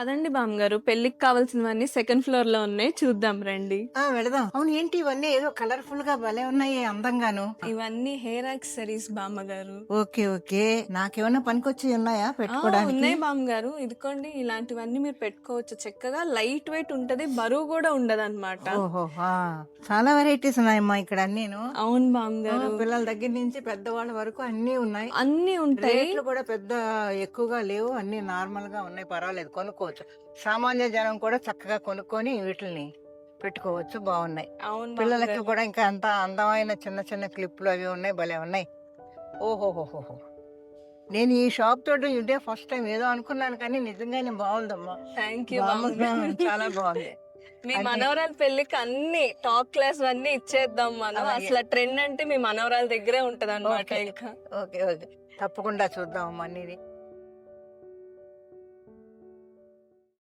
పదండి బామ్మగారు, పెళ్ళికి కావాల్సినవన్నీ సెకండ్ ఫ్లోర్ లో ఉన్నాయి, చూద్దాం రండి. వెళదాం. అవును, ఏంటి ఇవన్నీ ఏదో కలర్ఫుల్ గా భలే ఉన్నాయి అందంగాను. ఇవన్నీ హెయిర్ యాక్సెసరీస్ బామ్మగారు. ఓకే ఓకే, నాకేమన్నా పనికొచ్చి ఉన్నాయా పెట్టుకోవడానికి? ఉన్నాయి బామ్మగారు, ఇదిగోండి, ఇలాంటివన్నీ మీరు పెట్టుకోవచ్చు. చక్కగా లైట్ వెయిట్ ఉంటది, బరువు కూడా ఉండదు అనమాట. ఓహో, చాలా వెరైటీస్ ఉన్నాయమ్మా ఇక్కడ అన్నీను. అవును బామ్మగారు, పిల్లల దగ్గర నుంచి పెద్దవాళ్ళ వరకు అన్ని ఉన్నాయి. అన్ని ఉంటాయి. రేట్లు కూడా పెద్ద ఎక్కువగా లేవు, అన్ని నార్మల్ గా ఉన్నాయి, పర్వాలేదు, కొనుక్కోవచ్చు. సామాన్య జనం కూడా చక్కగా కొనుక్కొని వీటిని పెట్టుకోవచ్చు, బాగున్నాయి. అవును పిల్లలకి బామ్మగారు. కూడా ఇంకా అంత అందమైన చిన్న చిన్న క్లిప్లు అవి ఉన్నాయి, భలే ఉన్నాయి. ఓహోహోహో, నేను ఈ షాప్ తోటి ఇదే ఫస్ట్ టైం ఏదో అనుకున్నాను, కానీ నిజంగానే బాగుందమ్మా. థ్యాంక్ యూ బాగుంది, బామ్మగారు. చాలా బాగుంది. మీ అన్ని- మనవరాల పెళ్లికి అన్ని టాప్ క్లాస్ అన్ని ఇచ్చేద్దాం మనం. అలాగే. అసలు ట్రెండ్ అంటే మీ మనవరాల దగ్గరే ఉంటది అనమాట. ఓకే. ఇంకా ఓకే ఓకే, తప్పకుండా చూద్దామమ్మా అన్నిది.